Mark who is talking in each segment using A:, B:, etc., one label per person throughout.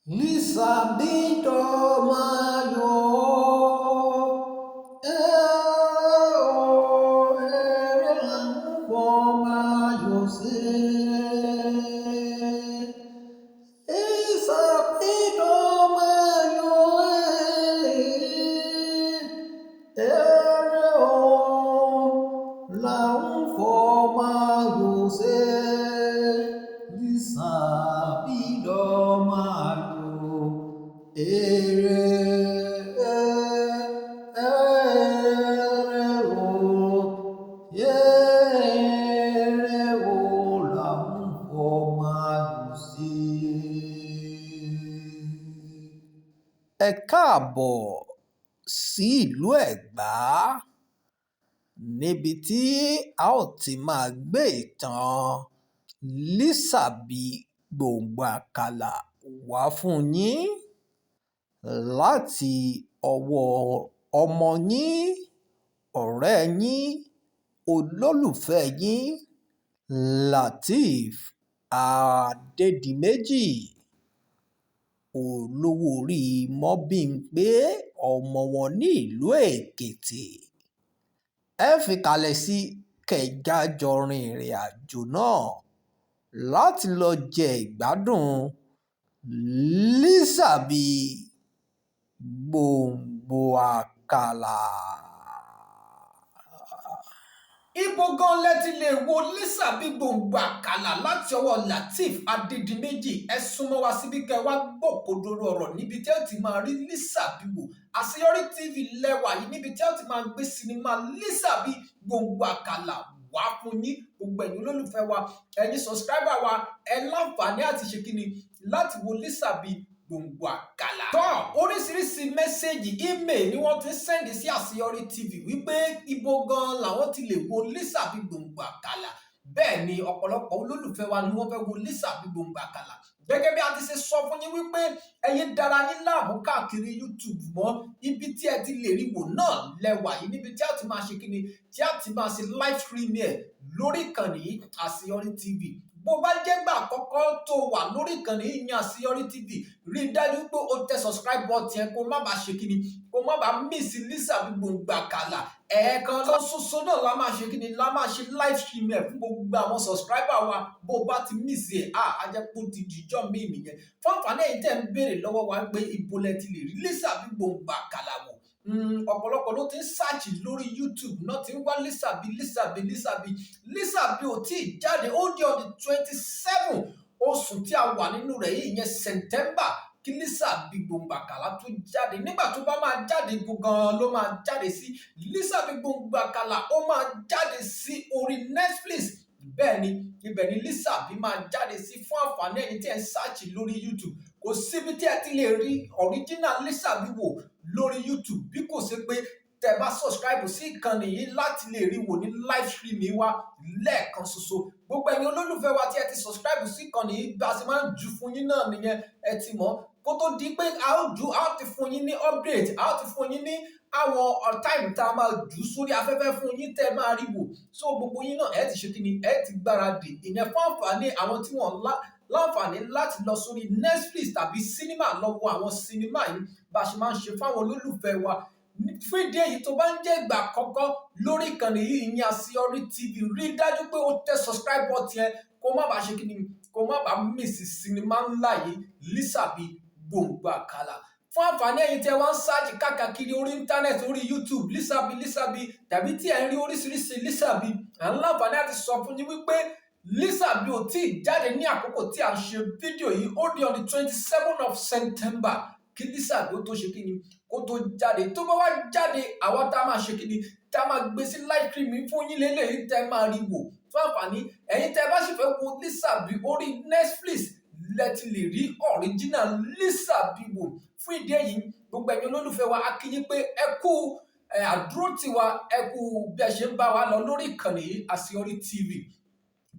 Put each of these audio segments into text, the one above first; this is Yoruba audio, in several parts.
A: Lisabito mayo, erelango mayo se. Lisabito mayo, erelango mayo se. Lisabito mayo, ẹ káàbọ̀ sí ìlú Ẹ̀gbá níbi tí a ó ti máa gbé ìtàn Lísàbí Gbòǹgbò Àkàlà wá fún yín láti ọwọ́ ọmọ yín, ọ̀rẹ́ yín, olólùfẹ́ yín Lateef Adédìméjì, olówó orí Mọ́bíńpé ọmọ wọn ní ìlú Èkìtì. Ẹ fìkàlẹ̀ sí kẹjá jọ rin ìrìn àjò náà láti lọ jẹ ìgbádùn Lísàbí Gbòǹgbò Àkàlà. Ibo gan lẹ ti lè wo Lísàbí Gbòǹgbò Àkàlà láti ọwọ́ Lateef Adédìméjì. Ẹ súnmọ́ wa síbí kẹ́ wá gbọ́ òkodoro ọ̀rọ̀ níbi tí ẹ ti máa rí Lísàbí wò. Àṣeyọrí TV lẹ́wà yìí níbi tí ẹ ti máa gbé sinimá Lísàbí Gbòǹgbò Àkàlà wá fún yín. Gbogbo ẹ̀yin olólùfẹ́ wa, ẹ̀yin subscriber wa, ẹ láǹfààní àti ṣe kíni láti wo Lísàbí Gbòǹgbò Àkàlà. Tọ́ oríṣiríṣi mẹ́sẹ̀gì email ni wọ́n ti sẹ́ndì sí Àṣeyọrí TV wípé ibo gan làwọn ti lè wo Lísàbí Gbòǹgbò Àkàlà. Bẹ́ẹ̀ ni ọ̀pọ̀lọpọ̀ olólùfẹ́ wa ni wọ́n fẹ́ wo Lísàbí Gbòǹgbò Àkàlà. Gẹ́gẹ́ bí a ti ṣe sọ fún yín wípé ẹ̀yin dára yín láàmú káàkiri YouTube mọ́ ibi tí ẹ ti lè rí wò náà lẹ́wà yìí níbi tí a ti máa ṣe kíni tí a ti máa ṣe live premiere lórí ìkànnì Àṣeyọrí TV. Bó bá jẹ́ gbà àkọ́kọ́ tó wà lórí ìkànnì yìí ní Àṣeyọrí TV, rí i dájú pé o tẹ subscribe button yẹn kó má bàa ṣe kíni kó má bàa miss Lísàbí Gbòǹgbò Àkàlà. Ẹ̀ẹ̀kan ṣoṣo náà la máa ṣe kíni la máa ṣe live stream ẹ̀ fún gbogbo àwọn subscriber wa. Bó bá ti miss ẹ̀ á jẹ́ kó ti dìjọ́ mí nìyẹn. Fún àǹfààní ẹ̀yin tẹ́ ń béèrè lọ́wọ́ wa pé ibo lẹ ti lè rí Lísàbí Gbòǹgbò Àkàlà wò. Ọ̀pọ̀lọpọ̀ ló ti ń search lórí YouTube náà ti ń wá Lísàbí. Lísàbí ò tí ì jáde. Ó di on the 27 oṣù tí a wà nínú rẹ̀ yìí ìyẹn September kí Lísàbí Gbòǹgbò Àkàlà tó jáde. Nígbà tó bá máa jáde gan ló máa jáde sí. Lísàbí Gbòǹgbò Àkàlà ó máa jáde sí orí Netflix. Bẹ́ẹ̀ ni ibẹ̀ ni Lísàbí máa jáde sí fún àǹfààní ẹni tí ẹ ń search lórí YouTube. Kò síbi tí ẹ ti lè rí original Lísàbí wò lórí YouTube bí kò ṣe pé tẹ́ bá subscribe sí ìkànnì yìí láti lè rí wò ní live stream wa lẹ́ẹ̀kan ṣoṣo. Gbogbo ẹ̀yin olólùfẹ́ wa tí ẹ ti subscribe sí ìkànnì yìí bá a ṣe máa ń jù fún yín náà nìyẹn ẹ ti mọ̀. Kó tó di pé a ó ti fún yín ní update, a ó ti fún yín ní àwọn time tá a máa jù sórí afẹ́fẹ́ fún yín tẹ́ máa rí wò. So gbogbo yín náà ẹ ti ṣe kíni ẹ ti gbáradì ìyẹn fún àǹfààní àwọn tí wọ́n láǹfààní láti lọ sórí Netflix tàbí cinema lọ wo àwọn sinimá yìí bá a ṣe máa ń ṣe fáwọn olólùfẹ́ wa. Fún ìdí èyí tó bá ń jẹ́ ìgbà àkọ́kọ́ lórí ìkànnì yìí ní Àṣeyọrí TV, rí i dájú pé o tẹ subscribe button yẹn kó má bàa ṣe kíni kó má bàa miss sinimá ńlá yìí Lísàbí Gbòǹgbò Àkàlà. Fún àǹfààní ẹ̀yin tẹ́ wá ń sáàjì káàkiri orí íńtánẹ́ẹ̀tì orí YouTube Lísàbí tàbí tí ẹ̀ ń rí oríṣiríṣi Lísàbí, à ń láǹfààní àti sọ fún yín wípé Lísàbí ò tí ì jáde ní àkókò tí a ń ṣe fídíò yìí. Ó di on the 27 of September kí Lísàbí ó tó ṣe kíni kó tó jáde. Tó bá wá jáde àwa tá a máa ṣe kíni tá a máa gbé sí live stream fún yín lélẹ́yìí tẹ́ máa rí wò. Fún àǹfààní ẹ̀yin tẹ́ bá sì fẹ́ wo Lísàbí orí Netflix lẹ ti lè rí original Lísàbí wò. Fún ìdí èyí gbogbo ẹ̀yin olólùfẹ́ wa a kí yín pé ẹ kú àdúrótì wa, ẹ kú bí ẹ ṣe ń bá wa lọ lórí ìkànnì Àṣeyọrí TV.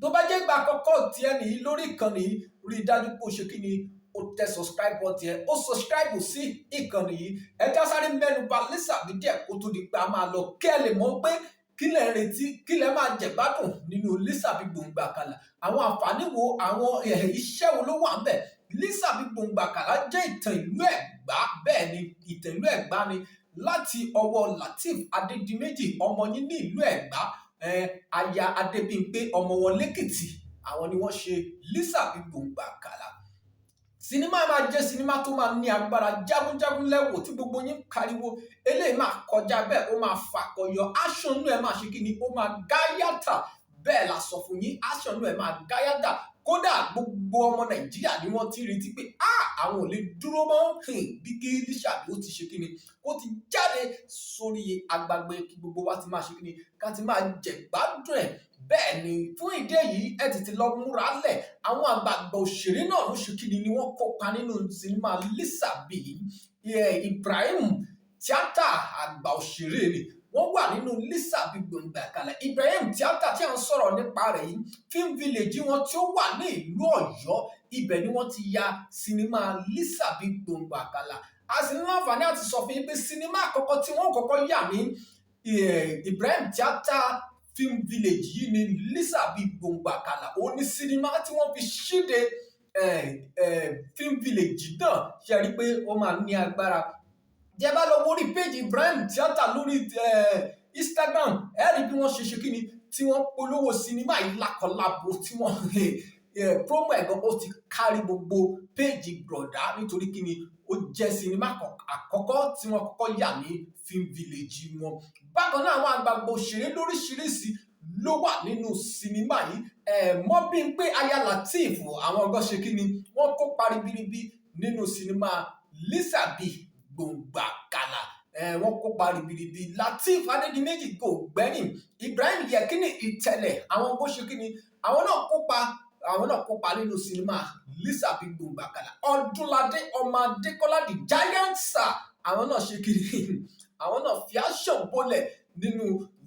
A: Tó bá jẹ́ ìgbà àkọ́kọ́ tí ẹ nìyí lórí ìkànnì rí i dájú pé o ṣe kíni o tẹ subscribe button yẹn ó subscribe sí ìkànnì yìí. Ẹ já sáré mẹ́nu bà Lísàbí díẹ̀ kó tó di pé a máa lọ kí ẹ lè mọ̀ pé kí lẹ ń retí kí lẹ máa jẹ̀gbádùn nínú Lísàbí Gbòǹgbò Àkàlà. Àwọn àǹfààní wo àwọn iṣẹ́ wo ló wà ńbẹ̀ Lísàbí Gbòǹgbò Àkàlà jẹ́ ìtàn ìlú Ẹ̀gbá, bẹ́ẹ̀ ni ìtàn ìlú Ẹ̀gbá ni, láti ọwọ́ Lateef Adédìméjì ọmọ yín ní ìlú Ẹ̀gbá, aya Adébímpé ọmọ wọn lẹ́kìtì, àwọn ni wọ́n ṣe Lísàbí Gbòǹgbò Àkàlà. Sinimá máa jẹ́ sinimá tó máa ní agbára jagunjagun lẹ́wọ̀ tí gbogbo yín pariwo eléyìí máa kọjá bẹ́ẹ̀, ó máa fàkọyọ, action inú ẹ̀ máa ṣe kí ni, ó máa gáyàtà, bẹ́ẹ̀ la sọ fún yín, action inú ẹ̀ máa gáyàtà. Kódà gbogbo ọmọ Nàìjíríà ni wọ́n ti retí pé àwọn ò lè dúró mọ́ bí kí Lísàbí ó ti ṣe kí ni, ó ti jáde sórí agbágbé kí gbogbo wa ti máa ṣe kí ni, ká ti máa jẹ̀gbádùn ẹ̀. Bẹ́ẹ̀ ni fún ìdí èyí ẹ tètè lọ múra lẹ̀, àwọn àgbààgbà òṣèré náà ló ṣe kí ni wọ́n kópa nínú sinimá Lísàbí. Ibrahim Tíátà àgbà òṣèré ni wọ́n wà nínú Lísàbí Gbòǹgbò Àkàlà. Ibrahim Tíátà tí a ń sọ̀rọ̀ nípa rẹ̀ yìí, film village wọn tí ó wà ní ìlú Ọ̀yọ́, ibẹ̀ ni wọ́n ti ya sinimá Lísàbí Gbòǹgbò Àkàlà. A sì ní láǹfààní àti sọ fún yín pé sinimá àkọ́kọ́ tí wọ́n kọ́kọ́ yà ní Ibrahim Tíátà film village yìí ni Lísàbí Gbòǹgbò Àkàlà. Ó ní sinimá tí wọ́n fi ṣíde film village náà, ṣe rí pé ó máa ní agbára. Jẹ́ bá lọ wórí page Ibrahim Tíátà lórí Instagram, ẹ rí bí wọ́n ṣe kí ni, tí wọ́n polówó sinimá yìí lákọlábo, tí wọ́n promo ẹ̀gàn ó ti kárí gbogbo page gbọ̀dá, nítorí kí ni ó jẹ́ sinimá àkọ́kọ́ tí wọ́n kọ́kọ́ yà ní film village wọn. Bákan náà àwọn àgbààgbà òṣèré lóríṣiríṣi ló wà nínú sinimá yìí. Mọ́bímpé aya Lateef, àwọn ọgọ́ ṣe kí ni, wọ́n kópa ribiribi nínú sinimá Lísàbí Gbòǹgbò Àkàlà. Wọ́n kópa ribiribi. Lateef Adédìméjì kò gbẹ́yìn. Ibrahim Yekini Ìtẹ̀lẹ̀, àwọn ọgọ́ ṣe kí ni, àwọn náà kópa nínú sinimá Lísàbí Gbòǹgbò Àkàlà. Ọdúnládé ọmọ Adékọ́lá the giant star, àwọn náà ṣe kí ni, àwọn náà fi action bólẹ̀ nínú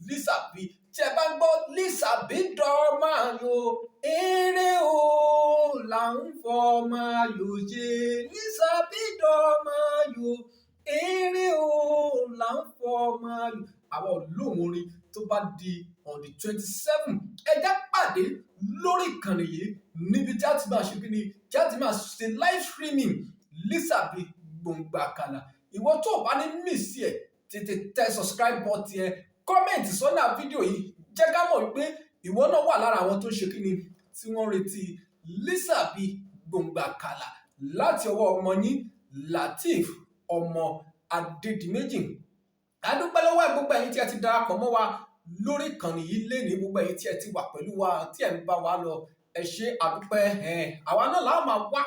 A: Lísàbí. Tí ẹ bá ń gbọ́ Lísàbí dọ́mọ ayò, eré o là ń fọmọ ayò ṣe. Lísàbí dọ́mọ ayò, eré o là ń fọmọ ayò. Àwọn olóhùn orin tó bá di on the 27 ẹ jẹ́ pàdé lórí ìkànnì yìí níbi tí a ti máa ṣe kí ni, tí a ti máa ṣe live streaming Lísàbí Gbòǹgbò Àkàlà. Ìwọ tó o bá ní miss ẹ̀, tètè tẹ subscribe button ẹ, comment sọ́nà fídíò yìí, jẹ́ ká mọ̀ pé ìwọ náà wà lára àwọn tó ń ṣe kí ni, tí wọ́n retí Lísàbí Gbòǹgbò Àkàlà láti ọwọ́ ọmọ yín Lateef ọmọ Adédìméjì. A dúpẹ́ lọ́wọ́ gbogbo ẹ̀yin tí ẹ ti darapọ̀ mọ́ wa lórí ìkànnì yìí lénìí, gbogbo ẹ̀yin tí ẹ ti wà pẹ̀lú wa, tí ẹ ń bá wa lọ, ẹ ṣé àdúpẹ́. Àwa náà la máa wá,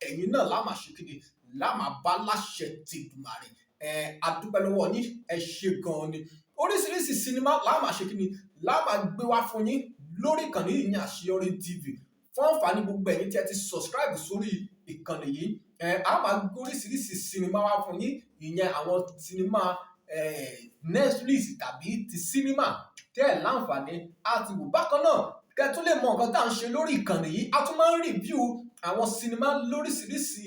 A: ẹ̀yin náà la máa ṣe kí ni, la máa bá láṣẹ tìdùmarè. A dúpẹ́ lọ́wọ́ yín, ẹ ṣé gan-an ni. Oríṣiríṣi sinimá la máa ṣe kí ni, la máa gbé wá fún yín lórí ìkànnì yìí ní Àṣeyọrí TV. Fún àǹfààní gbogbo ẹ̀yin tí ẹ ti subscribe sórí ìkànnì yìí, a máa gbé oríṣiríṣi sinimá wá fún yín, ìyẹn àwọn sinimá Netflix tàbí ti sinimá tẹ́ ẹ̀ láǹfààní àti wò. Bákan náà kẹ́ tún lè mọ nǹkan tá à ń ṣe lórí ìkànnì yìí, a tún máa ń review àwọn sinimá lóríṣiríṣi,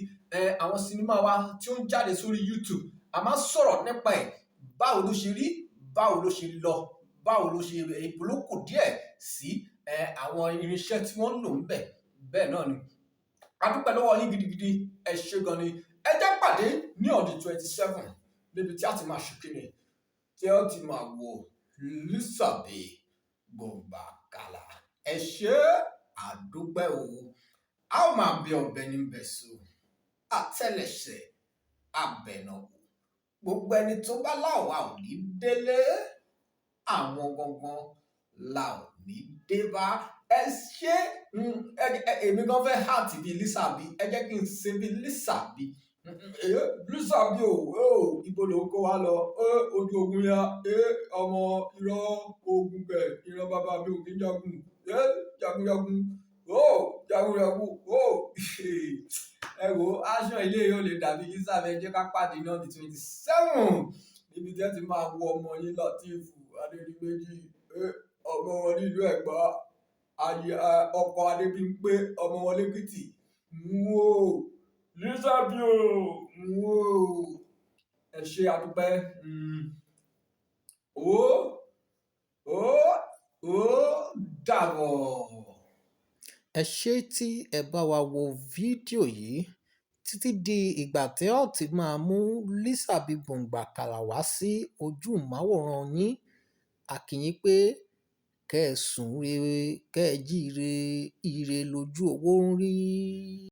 A: àwọn sinimá wa tí ó ń jáde sórí YouTube. A máa ń sọ̀rọ̀ nípa ẹ̀, báwo ló ṣe rí, báwo ló ṣe lọ, báwo ló ṣe ìpolókò díẹ̀ sí àwọn irinṣẹ́ tí wọ́n ń lò ń bẹ̀. Bẹ́ẹ̀ náà ni a dúpẹ́ lọ́wọ́ yín gidigidi, ẹ ṣé gan ni. Ẹ jẹ́ pàdé ní on the 27 níbi tí a ti máa ṣe kí ni, tí a ti máa wo Lísàbí Gbòǹgbò Àkàlà. Ẹ ṣé àdúpẹ́ o. A ó máa bẹ ọ̀bẹ ní bẹ̀sù, àtẹ́lẹsẹ̀ abẹ̀nàwò. Gbogbo ẹni tó bá láwa ò ní délé, àwọn gangan la ò ní dé bá. Ẹ ṣé, èmi gan fẹ́ hàtì bíi Lísàbí, ẹ jẹ́ kí n ṣe bíi Lísàbí. Lísàbí o, ibo ló kó wa lọ, ojú ogun ya, ọmọ irọ́ ogun kẹ̀, irọ́ bàbá mi ò kí ń jagun, jagunjagun, jagunjagun, ẹ wo aṣọ ilé yóò lè dàbí Lísàbí. Ẹ jẹ́ ká pàdé náà ní 27 níbi tí ẹ ti máa wo ọmọ yín Lateef Adédìméjì, ọmọ wọn nílùú Ẹ̀gbá, ọkọ Adébímpé ọmọ wọn lẹ́kìtì. Lísàbí o, ẹ ṣé àdúpẹ́. Ó dàbọ̀. Ẹ ṣé tí ẹ bá wa wo fídíò yìí. títí di ìgbà tí a ó ti máa mú Lísàbí Gbòǹgbò Àkàlà wá sí ojú ìmáwòrán yín. A kí yín pé kẹ́ ẹ sùn re, kẹ́ ẹ jí re, ire lójú owó ń rí.